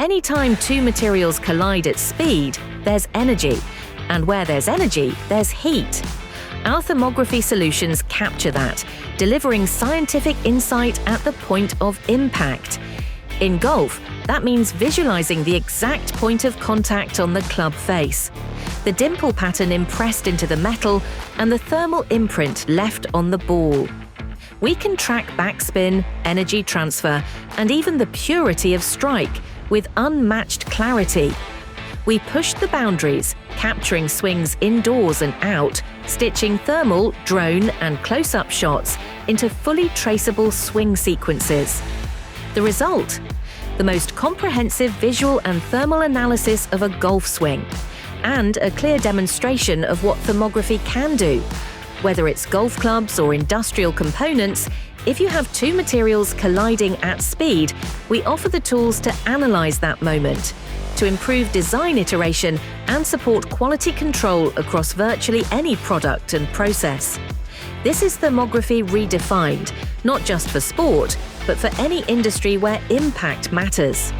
Anytime two materials collide at speed, there's energy, and where there's energy, there's heat. Our thermography solutions capture that, delivering scientific insight at the point of impact. In golf, that means visualizing the exact point of contact on the club face, the dimple pattern impressed into the metal, and the thermal imprint left on the ball. We can track backspin, energy transfer, and even the purity of strike with unmatched clarity. We push the boundaries, capturing swings indoors and out, stitching thermal, drone, and close-up shots into fully traceable swing sequences. The result? The most comprehensive visual and thermal analysis of a golf swing, and a clear demonstration of what thermography can do. Whether it's golf clubs or industrial components, if you have two materials colliding at speed, we offer the tools to analyze that moment, to improve design iteration and support quality control across virtually any product and process. This is thermography redefined, not just for sport, but for any industry where impact matters.